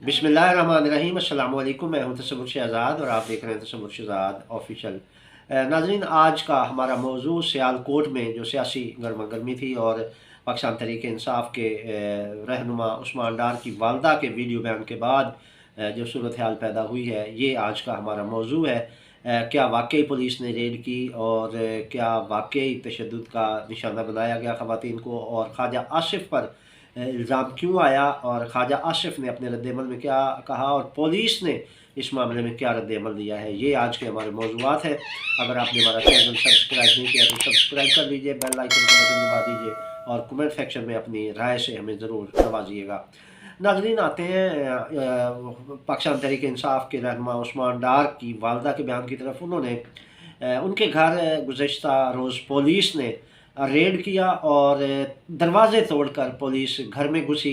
बिस्मिल्लाहिर्रहमानिर्रहीम। अस्सलाम वालेकुम। मैं हूं तसव्वुर शहज़ाद और आप देख रहे हैं तसव्वुर शहज़ाद ऑफिशियल। नाज़रीन, आज का हमारा मौजू सियालकोट में जो सियासी गर्मा गर्मी थी और पाकिस्तान तहरीक इंसाफ के रहनुमा उस्मान डार की वालदा के वीडियो बयान के बाद जो सूरत हाल पैदा हुई है, ये आज का हमारा मौजू है। क्या वाकई पुलिस ने रेड की और क्या वाकई तशद्दुद का निशाना बनाया गया ख़वातीन को, और ख्वाजा आसिफ पर इल्ज़ाम क्यों आया, और ख्वाजा आसिफ ने अपने रद्दमल में क्या कहा और पुलिस ने इस मामले में क्या रद्दमल दिया है, ये आज के हमारे मौज़ूआत हैं। अगर आपने हमारा चैनल सब्सक्राइब नहीं किया तो सब्सक्राइब कर लीजिए, बेल आइकन का बटन दबा दीजिए और कमेंट सेक्शन में अपनी राय से हमें ज़रूर नवाजिएगा। नाज़रीन, आते हैं पाकिस्तान तहरीक इंसाफ के रहनुमा उस्मान डार की वालदा के बयान की तरफ। उन्होंने उनके घर गुज़श्ता रोज़ पुलिस ने रेड किया और दरवाज़े तोड़कर पुलिस घर में घुसी।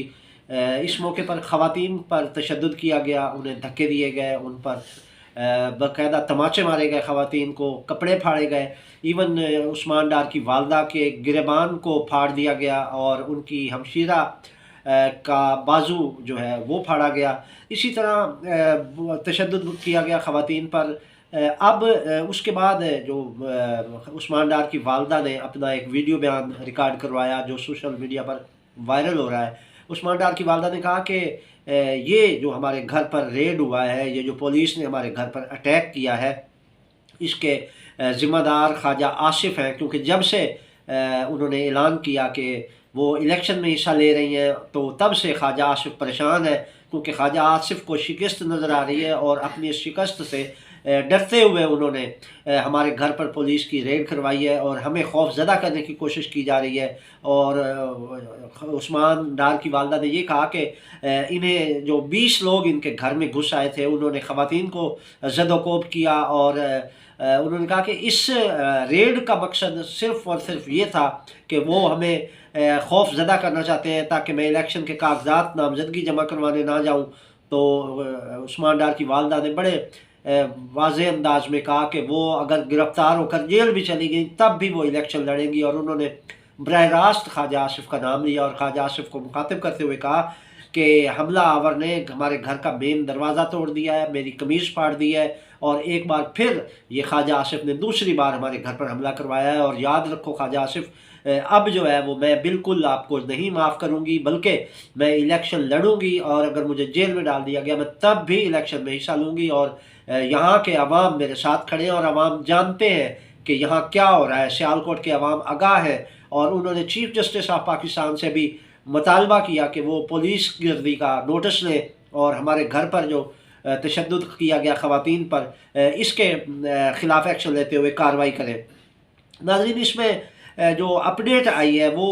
इस मौके पर ख़वातीन पर तशद्दुद किया गया, उन्हें धक्के दिए गए, उन पर बाकायदा तमाचे मारे गए, ख़वातीन को कपड़े फाड़े गए। इवन उस्मान डार की वालदा के गिरेबान को फाड़ दिया गया और उनकी हमशीरा का बाजू जो है वो फाड़ा गया। इसी तरह तशद्दुद किया गया ख़वातीन पर। अब उसके बाद जो उस्मान डार की वालदा ने अपना एक वीडियो बयान रिकॉर्ड करवाया जो सोशल मीडिया पर वायरल हो रहा है। उस्मान डार की वालदा ने कहा कि ये जो हमारे घर पर रेड हुआ है, ये जो पुलिस ने हमारे घर पर अटैक किया है, इसके ज़िम्मेदार ख्वाजा आसिफ हैं। क्योंकि जब से उन्होंने ऐलान किया कि वो इलेक्शन में हिस्सा ले रही हैं, तो तब से ख्वाजा आसिफ परेशान है, क्योंकि ख्वाजा आसिफ को शिकस्त नज़र आ रही है और अपनी शिकस्त से डरते हुए उन्होंने हमारे घर पर पुलिस की रेड करवाई है और हमें खौफज़दा करने की कोशिश की जा रही है। और उस्मान डार की वालदा ने ये कहा कि इन्हें जो 20 लोग इनके घर में घुस आए थे, उन्होंने ख़वातीन को ज़द-ओ-कोब किया और उन्होंने कहा कि इस रेड का मकसद सिर्फ़ और सिर्फ ये था कि वो हमें खौफज़दा करना चाहते हैं ताकि मैं इलेक्शन के कागजात नामज़दगी जमा करवाने ना जाऊँ। तो उस्मान डार की वालदा ने बड़े वाज़ेह अंदाज में कहा कि वो अगर गिरफ़्तार होकर जेल भी चली गई तब भी वो इलेक्शन लड़ेंगी। और उन्होंने बराह रास्त ख्वाजा आसिफ का नाम लिया और ख्वाजा आसिफ को मुखातिब करते हुए कहा कि हमला आवर ने हमारे घर का मेन दरवाज़ा तोड़ दिया है, मेरी कमीज़ फाड़ दी है, और एक बार फिर ये ख्वाजा आसिफ ने दूसरी बार हमारे घर पर हमला करवाया है। और याद रखो ख्वाजा आसिफ, अब जो है वो मैं बिल्कुल आपको नहीं माफ़ करूँगी, बल्कि मैं इलेक्शन लड़ूँगी और अगर मुझे जेल में डाल दिया गया मैं तब भी इलेक्शन में हिस्सा लूँगी। और यहाँ के अवाम मेरे साथ खड़े हैं और अवाम जानते हैं कि यहाँ क्या हो रहा है। सियालकोट के अवाम आगाह है और उन्होंने चीफ जस्टिस ऑफ पाकिस्तान से भी मुतालबा किया कि वो पुलिस गिरदी का नोटिस लें और हमारे घर पर जो तशद्दुद किया गया ख़वातीन पर, इसके ख़िलाफ़ एक्शन लेते हुए कार्रवाई करें। नाज़रीन, इसमें जो अपडेट आई है वो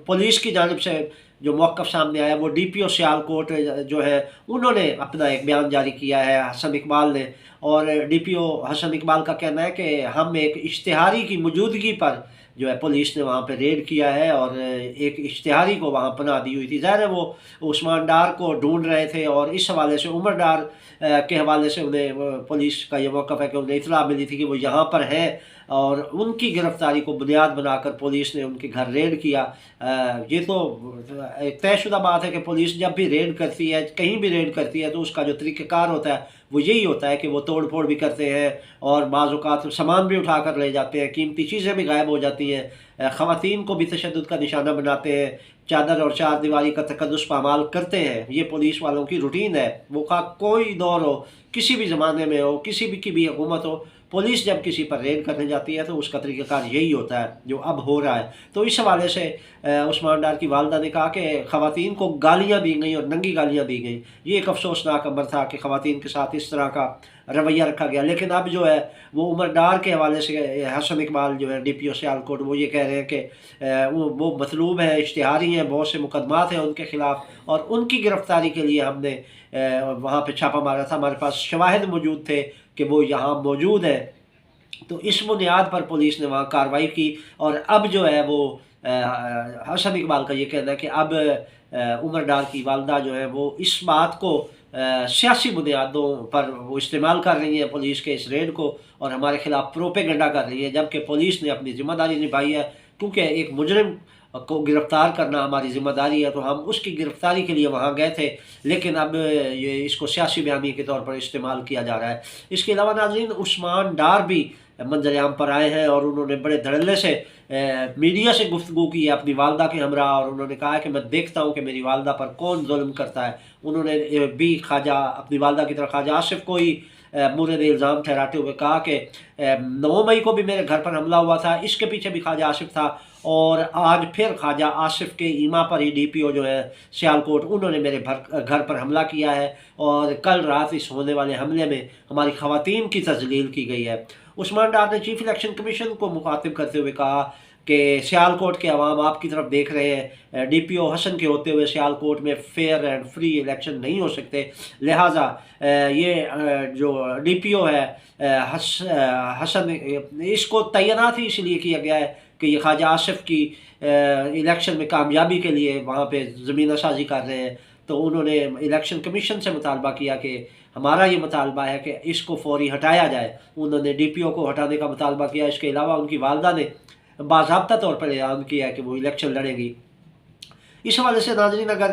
पुलिस की जानिब से जो मौक़िफ़ सामने आया वो DPO सियालकोट जो है उन्होंने अपना एक बयान जारी किया है, हसन इकबाल ने। और DPO हसन इकबाल का कहना है कि हम एक इश्तिहारी की मौजूदगी पर जो है पुलिस ने वहाँ पे रेड किया है और एक इश्तिहारी को वहाँ पनाह दी हुई थी। ज़ाहिर है वो उस्मान डार को ढूंढ रहे थे और इस हवाले से उमर डार के हवाले से उन्हें पुलिस का ये मौक़िफ़ है कि उन्हें इत्तला मिली थी कि वो यहाँ पर हैं और उनकी गिरफ़्तारी को बुनियाद बनाकर पुलिस ने उनके घर रेड किया। ये तो एक तयशुदा बात है कि पुलिस जब भी रेड करती है, कहीं भी रेड करती है, तो उसका जो तरीक़ेकार होता है वो यही होता है कि वो तोड़ फोड़ भी करते हैं और बाज़ औक़ात सामान भी उठा कर ले जाते हैं, कीमती चीज़ें भी गायब हो जाती हैं, ख़वातीन को भी तशद्दुद का निशाना बनाते हैं, चादर और चार दीवारी का तकद्दुस पामाल करते हैं। ये पुलिस वालों की रूटीन है। वो कोई दौर हो, किसी भी ज़माने में हो, किसी भी की भी हुकूमत हो, पुलिस जब किसी पर रेड करने जाती है तो उसका तरीक़ाकार यही होता है जो अब हो रहा है। तो इस हवाले से उस्मान डार की वालदा ने कहा कि ख़वातीन को गालियाँ दी गई और नंगी गालियाँ दी गई। ये एक अफसोसनाक अमर था कि ख़वातीन के साथ इस तरह का रवैया रखा गया। लेकिन अब जो है वो उमर डार के हवाले से हसन इकबाल जो है DPO सियालकोट, वो ये कह रहे हैं कि वो मतलूब है, इश्तिहारी हैं, बहुत से मुकदमात हैं उनके ख़िलाफ़ और उनकी गिरफ़्तारी के लिए हमने वहाँ पे छापा मारा था, हमारे पास शवाहिद मौजूद थे कि वो यहाँ मौजूद है। तो इस बुनियाद पर पुलिस ने वहाँ कार्रवाई की और अब जो है वो हसन इकबाल का ये कहना है कि अब उमर डार की वालदा जो है वो इस बात को सियासी बुनियादों पर वो इस्तेमाल कर रही है पुलिस के इस रेड को और हमारे ख़िलाफ़ प्रोपेगेंडा कर रही है, जबकि पुलिस ने अपनी ज़िम्मेदारी निभाई है। क्योंकि एक मुजरिम کو गिरफ़्तार करना हमारी ज़िम्मेदारी है, तो हम उसकी गिरफ़्तारी के लिए वहाँ गए थे, लेकिन अब ये इसको सियासी बयानी के तौर पर इस्तेमाल किया जा रहा है। इसके अलावा नाज़रीन, उस्मान डार भी मंज़र-ए-आम पर आए हैं और उन्होंने बड़े धड़ल्ले से मीडिया से गुफ्तगू की है अपनी वालदा के हमरा, और उन्होंने कहा है कि मैं देखता हूँ कि मेरी वालदा पर कौन जुल्म करता है। उन्होंने भी ख्वाजा अपनी वालदा की तरफ ख्वाजा आसिफ को ही मूरद इल्ज़ाम ठहराते हुए कहा कि 9 मई को भी मेरे घर पर हमला हुआ था, इसके पीछे भी ख्वाजा आसिफ था, और आज फिर ख्वाजा आसिफ के ईमा पर ही DPO जो है सियालकोट, उन्होंने मेरे घर पर हमला किया है, और कल रात इस होने वाले हमले में हमारी ख़वातीन की तज़लील की गई है। उस्मान डार ने चीफ इलेक्शन कमीशन को मुखातिब करते हुए कहा कि सियालकोट के अवाम आपकी तरफ देख रहे हैं, DPO हसन के होते हुए सियालकोट में फेयर एंड फ्री इलेक्शन नहीं हो सकते, लिहाजा ये जो DPO है हसन, इसको तैनात ही इसलिए किया गया है कि ये ख्वाजा आसिफ की इलेक्शन में कामयाबी के लिए वहाँ पे ज़मीना साजी कर रहे हैं। तो उन्होंने इलेक्शन कमीशन से मुतालबा किया कि हमारा ये मुतालबा है कि इसको फौरी हटाया जाए। उन्होंने DPO को हटाने का मुतालबा किया। इसके अलावा उनकी वालदा ने बाज़ाब्ता तौर पर ऐलान किया है कि वो इलेक्शन लड़ेंगी। इस हवाले से नाज़रीन, अगर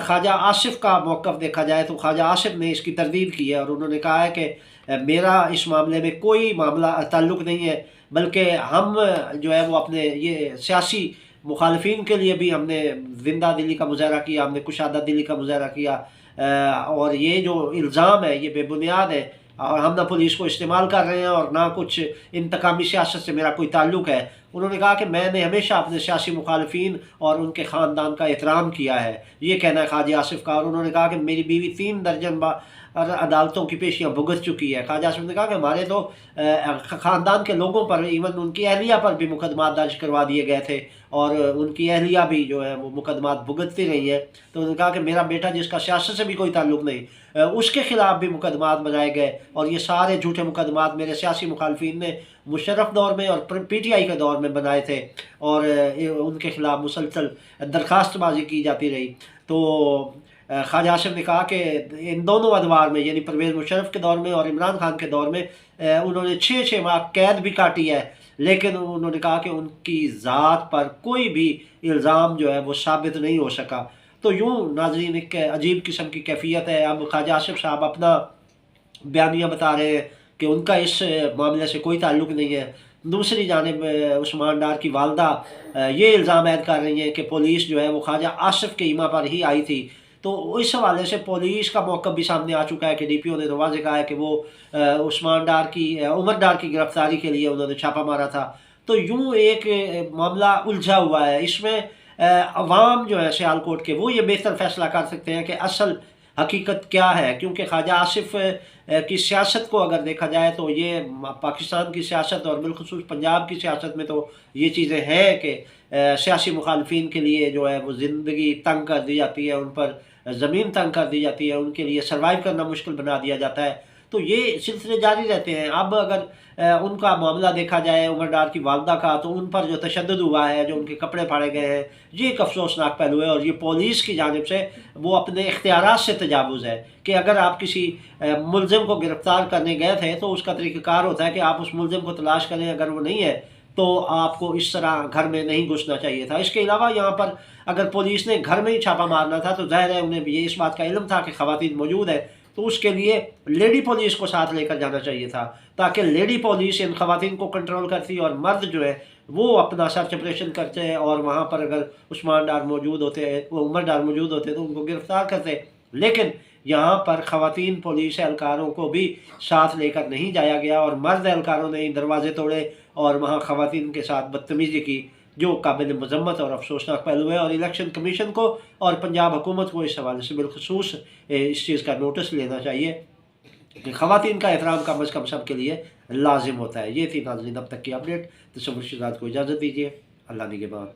ख्वाजा आसिफ का मौक़िफ़ देखा जाए तो ख्वाजा आसिफ ने इसकी तरदीद की है, और उन्होंने कहा है कि मेरा इस मामले में कोई मामला ताल्लुक़ नहीं है, बल्कि हम जो है वो अपने ये सियासी मुखालिफिन के लिए भी हमने ज़िंदा दिली का मुज़ाहरा किया, हमने कुशादा दिली का मुज़ाहरा किया, और ये जो इल्ज़ाम है ये बेबुनियाद है, और हम ना पुलिस को इस्तेमाल कर रहे हैं और ना कुछ इंतकामी सियासत से मेरा कोई ताल्लुक़ है। उन्होंने कहा कि मैंने हमेशा अपने सियासी मुखालिफिन और उनके ख़ानदान का एहतराम किया है, ये कहना है ख्वाजा आसिफ का। और उन्होंने कहा कि मेरी बीवी 3 दर्जन अदालतों की पेशियाँ भुगत चुकी है। ख्वाजा आसिफ ने कहा कि हमारे तो ख़ानदान के लोगों पर, इवन उनकी अहलिया पर भी मुकदमा दर्ज करवा दिए गए थे, और उनकी अहलिया भी जो है वो मुकदमा भुगतती रही है। तो उन्होंने कहा कि मेरा बेटा, जिसका सियासत से भी कोई ताल्लुक़ नहीं, उसके ख़िलाफ़ भी मुकदमात बनाए गए, और ये सारे झूठे मुकदमात मेरे सियासी मुखालिफिन ने मुशर्रफ दौर में और PTI के दौर में बनाए थे, और उनके ख़िलाफ़ मुसलसल दरख्वास्तबाजी की जाती रही। तो ख्वाजा आसिफ ने कहा कि इन दोनों अदवार में, यानी परवेज़ मुशर्रफ के दौर में और इमरान खान के दौर में, उन्होंने 6 माह कैद भी काटी है, लेकिन उन्होंने कहा कि उनकी ज़ात पर कोई भी इल्ज़ाम जो है वो साबित नहीं हो सका। तो यूँ नाज़रीन, एक अजीब किस्म की कैफियत है। अब ख्वाजा आसिफ साहब अपना बयानिया बता रहे हैं कि उनका इस मामले से कोई ताल्लुक़ नहीं है। दूसरी जानिब उस्मान डार की वालदा ये इल्ज़ाम ऐद कर रही हैं कि पुलिस जो है वो ख्वाजा आसिफ के ईमा पर ही आई थी। तो इस हवाले से पुलिस का मौक़िफ़ भी सामने आ चुका है कि DPO ने तो वाज़ेह कहा है कि वो उस्मान डार की, उमर डार की गिरफ़्तारी के लिए उन्होंने छापा मारा था। तो यूँ एक मामला उलझा हुआ है। इसमें अवाम जो है सियालकोट के, वो ये बेहतर फ़ैसला कर सकते हैं कि असल हकीकत क्या है, क्योंकि ख्वाजा आसिफ की सियासत को अगर देखा जाए तो ये पाकिस्तान की सियासत और बिलखुसूस पंजाब की सियासत में तो ये चीज़ें हैं कि सियासी मुखालिफिन के लिए जो है वो ज़िंदगी तंग कर दी जाती है, उन पर ज़मीन तंग कर दी जाती है, उनके लिए सर्वाइव करना मुश्किल बना दिया जाता है। तो ये सिलसिले जारी रहते हैं। अब अगर उनका मामला देखा जाए उमर डार की वालदा का, तो उन पर जो तशद्दुद हुआ है, जो उनके कपड़े फाड़े गए हैं, ये एक अफसोसनाक पहलू है, और ये पुलिस की जानिब से वो अपने इख्तियारात से तजावुज़ है कि अगर आप किसी मुलज़िम को गिरफ़्तार करने गए थे तो उसका तरीक़ाकार होता है कि आप उस मुलज़िम को तलाश करें, अगर वो नहीं है तो आपको इस तरह घर में नहीं घुसना चाहिए था। इसके अलावा यहाँ पर अगर पुलिस ने घर में ही छापा मारना था तो ज़ाहिर है उन्हें ये इस बात का इल्म था कि ख़वातीन मौजूद है, तो उसके लिए लेडी पुलिस को साथ लेकर जाना चाहिए था, ताकि लेडी पुलिस इन ख़वातीन को कंट्रोल करती और मर्द जो है वो अपना सर्च ऑपरेशन करते हैं, और वहाँ पर अगर उस्मान डार मौजूद होते, उमर डार मौजूद होते तो उनको गिरफ़्तार करते। लेकिन यहाँ पर ख़वातीन पुलिस एहलकारों को भी साथ लेकर नहीं जाया गया, और मर्द एहलकारों ने दरवाजे तोड़े और वहाँ ख़वातीन के साथ बदतमीज़ी की, जो काबिल मज़म्मत और अफसोसनाक पहलू है। और इलेक्शन कमीशन को और पंजाब हुकूमत को इस हवाले से बिलखुसूस इस चीज़ का नोटिस लेना चाहिए कि ख़वातीन का एहतराम कम अज़ कम सब के लिए लाजिम होता है। ये थी नाज़रीन अब तक की अपडेट। तसव्वुर शहज़ाद को इजाज़त दीजिए। अल्लाह निगहबान।